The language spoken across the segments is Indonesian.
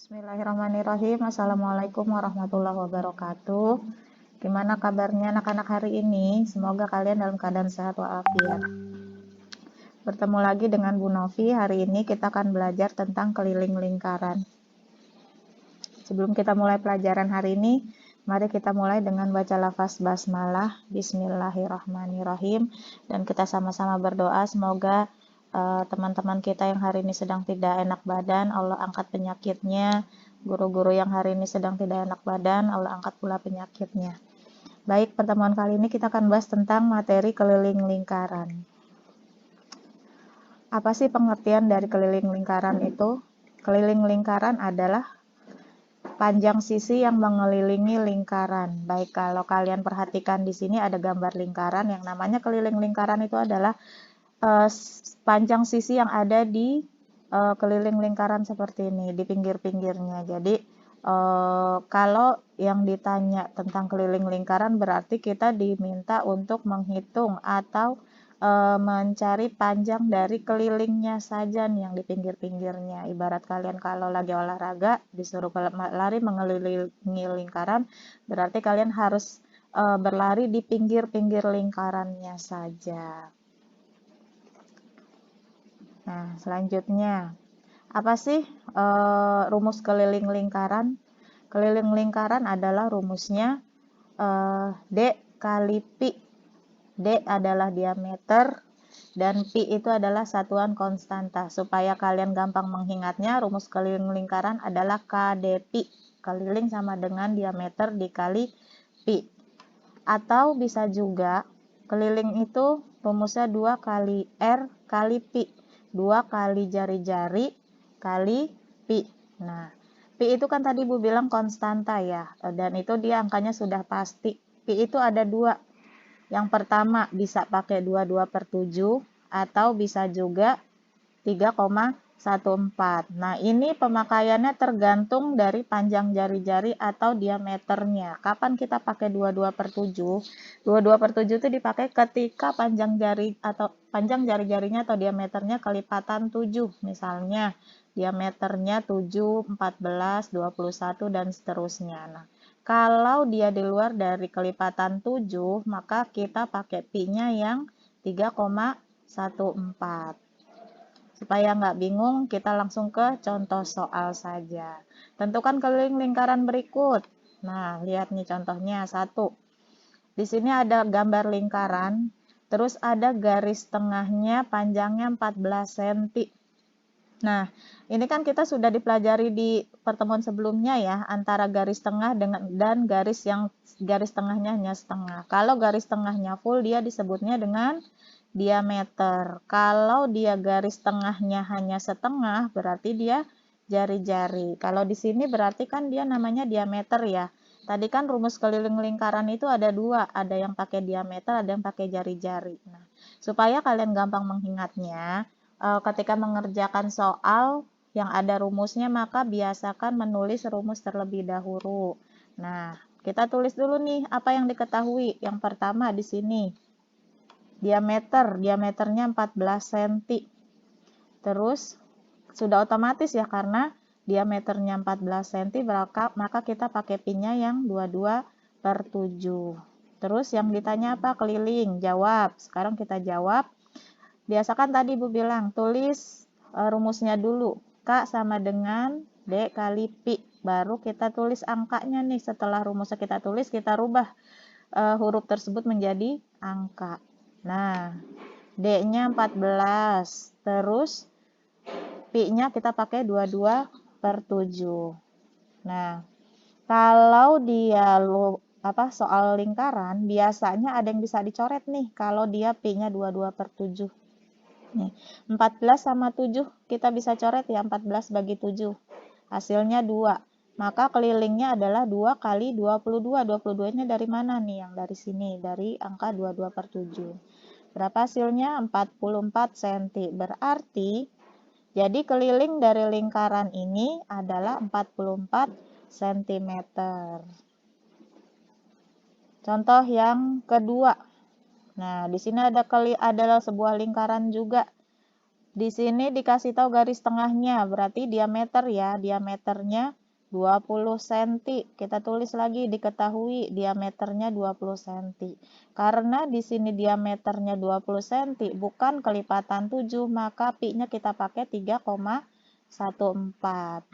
Bismillahirrahmanirrahim. Assalamualaikum warahmatullahi wabarakatuh. Gimana kabarnya anak-anak hari ini? Semoga kalian dalam keadaan sehat walafiat. Bertemu lagi dengan Bu Novi. Hari ini kita akan belajar tentang keliling lingkaran. Sebelum kita mulai pelajaran hari ini, mari kita mulai dengan baca lafaz basmalah. Bismillahirrahmanirrahim. Dan kita sama-sama berdoa semoga teman-teman kita yang hari ini sedang tidak enak badan, Allah angkat penyakitnya. Guru-guru yang hari ini sedang tidak enak badan, Allah angkat pula penyakitnya. Baik, pertemuan kali ini kita akan bahas tentang materi keliling lingkaran. Apa sih pengertian dari keliling lingkaran itu? Keliling lingkaran adalah panjang sisi yang mengelilingi lingkaran. Baik, kalau kalian perhatikan di sini ada gambar lingkaran, yang namanya keliling lingkaran itu adalah panjang sisi yang ada di keliling lingkaran seperti ini, di pinggir-pinggirnya. Jadi kalau yang ditanya tentang keliling lingkaran berarti kita diminta untuk menghitung atau mencari panjang dari kelilingnya saja nih yang di pinggir-pinggirnya. Ibarat kalian kalau lagi olahraga disuruh lari mengelilingi lingkaran, berarti kalian harus berlari di pinggir-pinggir lingkarannya saja. Nah, selanjutnya, apa sih rumus keliling lingkaran? Keliling lingkaran adalah rumusnya D kali Pi. D adalah diameter dan Pi itu adalah satuan konstanta. Supaya kalian gampang mengingatnya, rumus keliling lingkaran adalah KD Pi. Keliling sama dengan diameter dikali Pi. Atau bisa juga keliling itu rumusnya 2 kali R kali Pi. 2 kali jari-jari kali Pi. Nah, Pi itu kan tadi Bu bilang konstanta ya, dan itu dia angkanya sudah pasti. Pi itu ada 2. Yang pertama bisa pakai 22/7 atau bisa juga 3,14. Nah, ini pemakaiannya tergantung dari panjang jari-jari atau diameternya. Kapan kita pakai 22/7? 22/7 itu dipakai ketika panjang jari-jarinya atau diameternya kelipatan 7. Misalnya, diameternya 7, 14, 21, dan seterusnya. Nah, kalau dia di luar dari kelipatan 7, maka kita pakai Pi-nya yang 3,14. Supaya nggak bingung, kita langsung ke contoh soal saja. Tentukan keliling lingkaran berikut. Nah, lihat nih contohnya. 1. Di sini ada gambar lingkaran, terus ada garis tengahnya panjangnya 14 cm. Nah, ini kan kita sudah dipelajari di pertemuan sebelumnya ya, antara garis tengah dan garis tengahnya hanya setengah. Kalau garis tengahnya full, dia disebutnya dengan diameter. Kalau dia garis tengahnya hanya setengah, berarti dia jari-jari. Kalau di sini berarti kan dia namanya diameter ya. Tadi kan rumus keliling lingkaran itu ada 2, ada yang pakai diameter, ada yang pakai jari-jari. Nah, supaya kalian gampang mengingatnya, ketika mengerjakan soal yang ada rumusnya, maka biasakan menulis rumus terlebih dahulu. Nah, kita tulis dulu nih apa yang diketahui. Yang pertama di sini, diameternya 14 cm. Terus sudah otomatis ya, karena diameternya 14 cm, maka kita pakai Pi-nya yang 22/7. Terus yang ditanya apa? Keliling. Jawab. Sekarang kita jawab. Biasakan tadi Bu bilang, tulis rumusnya dulu. K sama dengan D kali Pi. Baru kita tulis angkanya nih. Setelah rumusnya kita tulis, kita rubah huruf tersebut menjadi angka. Nah, D-nya 14. Terus Pi-nya kita pakai 22/7. Nah, kalau dia soal lingkaran, biasanya ada yang bisa dicoret nih kalau dia Pi-nya 22/7. Nih, 14 sama 7 kita bisa coret ya, 14 bagi 7. Hasilnya 2. Maka kelilingnya adalah 2 kali 22. 22-nya dari mana nih? Yang dari sini, dari angka 22/7. Berapa hasilnya? 44 cm. Berarti, jadi keliling dari lingkaran ini adalah 44 cm. Contoh yang kedua. Nah, di sini adalah sebuah lingkaran juga. Di sini dikasih tahu garis tengahnya, berarti diameter ya, diameternya 20 cm. Kita tulis lagi diketahui diameternya 20 cm. Karena di sini diameternya 20 cm, bukan kelipatan 7, maka pi-nya kita pakai 3,14.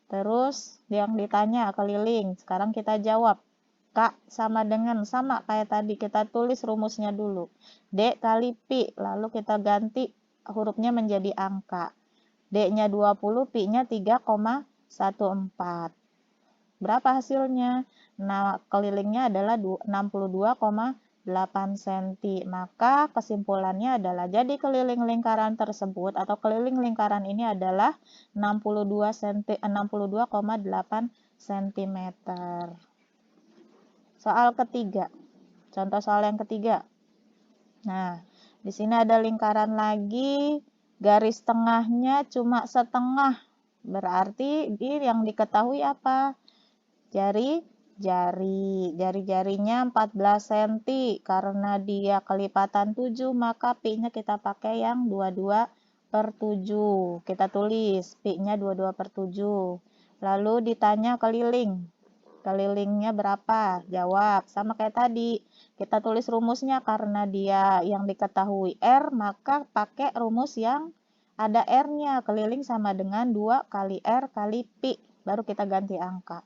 Terus yang ditanya keliling, sekarang kita jawab. K sama dengan, sama kayak tadi, kita tulis rumusnya dulu. D kali pi, lalu kita ganti hurufnya menjadi angka. D-nya 20, pi-nya 3,14. Berapa hasilnya? Nah, kelilingnya adalah 62,8 cm. Maka kesimpulannya adalah, jadi keliling lingkaran tersebut atau keliling lingkaran ini adalah 62,8 cm. Soal ketiga. Contoh soal yang ketiga. Nah, di sini ada lingkaran lagi, garis tengahnya cuma setengah. Berarti ini yang diketahui apa? Jari-jarinya 14 cm. Karena dia kelipatan 7, maka pi-nya kita pakai yang 22/7. Kita tulis pi-nya 22/7. Lalu ditanya keliling. Kelilingnya berapa? Jawab. Sama kayak tadi. Kita tulis rumusnya, karena dia yang diketahui R, maka pakai rumus yang ada R-nya. Keliling sama dengan 2 kali R kali pi. Baru kita ganti angka.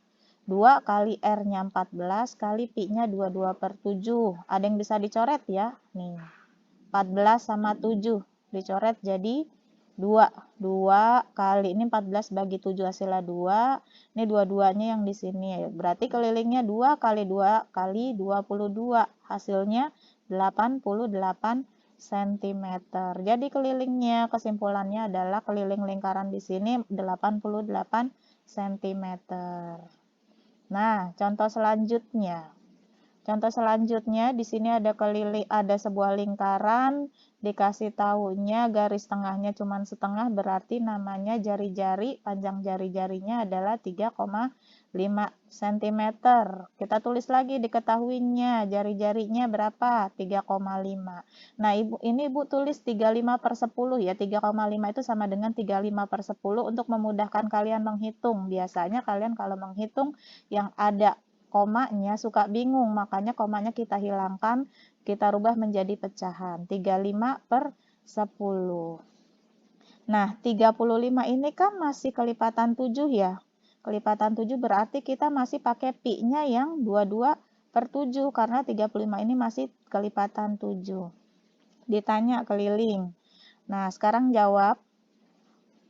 2 kali R-nya 14 kali pi-nya 22/7. Ada yang bisa dicoret ya? Nih. 14 sama 7 dicoret jadi 2 kali, ini 14 bagi 7 hasilnya 2, ini dua-duanya yang di sini, berarti kelilingnya 2 kali 2 kali 22, hasilnya 88 cm. Jadi kelilingnya, kesimpulannya adalah keliling lingkaran di sini 88 cm. Nah, contoh selanjutnya. Contoh selanjutnya, di sini ada sebuah lingkaran, dikasih tahunya garis tengahnya cuma setengah, berarti namanya jari-jari, panjang jari-jarinya adalah 3,5 cm. Kita tulis lagi diketahuinya, jari-jarinya berapa? 3,5. Nah, ini Ibu tulis 35/10 ya, 3,5 itu sama dengan 35/10 untuk memudahkan kalian menghitung. Biasanya kalian kalau menghitung yang ada komanya suka bingung, makanya komanya kita hilangkan, kita rubah menjadi pecahan. 35/10. Nah, 35 ini kan masih kelipatan 7 ya. Kelipatan 7 berarti kita masih pakai pi-nya yang 22/7, karena 35 ini masih kelipatan 7. Ditanya keliling. Nah, sekarang jawab.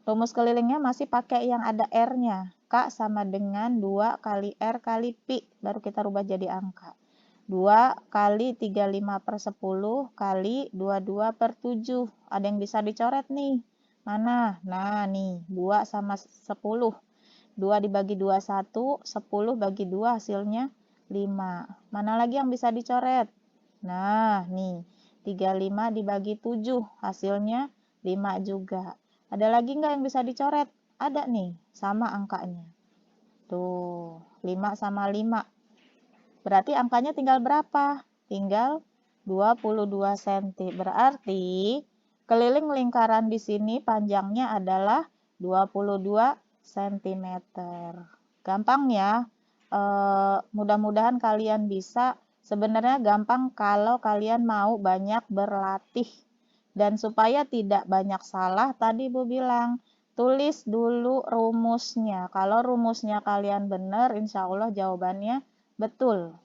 Rumus kelilingnya masih pakai yang ada R-nya. K sama dengan 2 kali R kali pi. Baru kita rubah jadi angka. 2 kali 35/10 kali 22/7. Ada yang bisa dicoret nih. Mana? Nah nih, 2 sama 10. 2 dibagi 2, 1. 10 bagi 2 hasilnya 5. Mana lagi yang bisa dicoret? Nah nih, 35 dibagi 7 hasilnya 5 juga. Ada lagi nggak yang bisa dicoret? Ada nih, sama angkanya. Tuh, 5 sama 5. Berarti angkanya tinggal berapa? Tinggal 22 cm. Berarti keliling lingkaran di sini panjangnya adalah 22 cm. Gampang ya. Mudah-mudahan kalian bisa. Sebenarnya gampang kalau kalian mau banyak berlatih. Dan supaya tidak banyak salah, tadi Ibu bilang, tulis dulu rumusnya. Kalau rumusnya kalian benar, insya Allah jawabannya betul.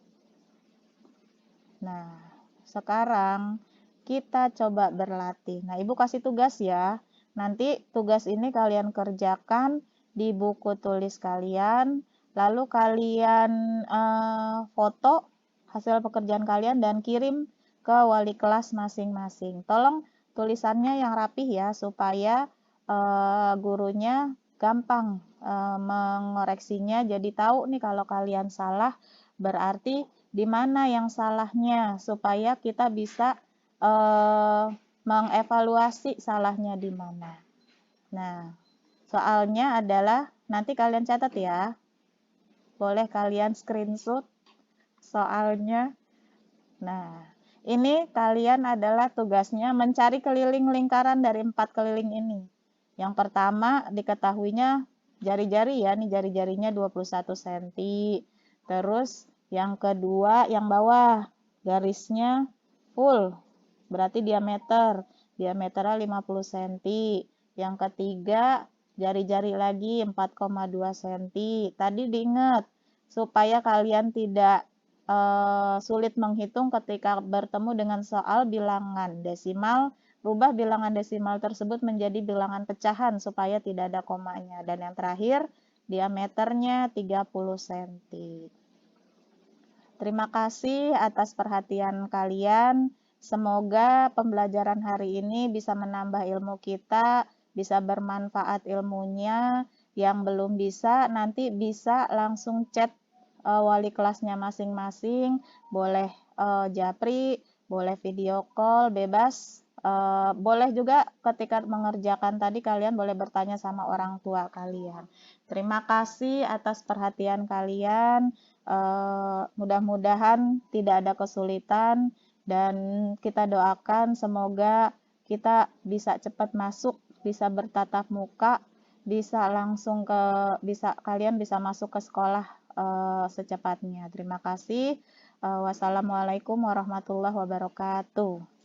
Nah, sekarang kita coba berlatih. Nah, Ibu kasih tugas ya. Nanti tugas ini kalian kerjakan di buku tulis kalian. Lalu kalian foto hasil pekerjaan kalian dan kirim ke wali kelas masing-masing. Tolong tulisannya yang rapih ya, supaya gurunya gampang mengoreksinya. Jadi tahu nih kalau kalian salah, berarti di mana yang salahnya, supaya kita bisa mengevaluasi salahnya di mana. Nah, soalnya adalah nanti kalian catat ya. Boleh kalian screenshot soalnya. Nah, Ini kalian adalah tugasnya mencari keliling lingkaran dari 4 keliling ini. Yang pertama diketahuinya jari-jari ya, nih jari-jarinya 21 cm. Terus yang kedua yang bawah garisnya full, berarti diameter. Diameternya 50 cm. Yang ketiga jari-jari lagi 4,2 cm. Tadi diingat supaya kalian tidak sulit menghitung ketika bertemu dengan soal bilangan desimal, rubah bilangan desimal tersebut menjadi bilangan pecahan supaya tidak ada komanya. Dan yang terakhir, diameternya 30 cm. Terima kasih atas perhatian kalian. Semoga pembelajaran hari ini bisa menambah ilmu kita, bisa bermanfaat ilmunya. Yang belum bisa, nanti bisa langsung chat wali kelasnya masing-masing, boleh japri, boleh video call, bebas. Boleh juga ketika mengerjakan tadi kalian boleh bertanya sama orang tua kalian. Terima kasih atas perhatian kalian. Mudah-mudahan tidak ada kesulitan dan kita doakan semoga kita bisa cepat masuk, bisa bertatap muka, bisa langsung bisa kalian bisa masuk ke sekolah secepatnya. Terima kasih. Wassalamualaikum warahmatullahi wabarakatuh.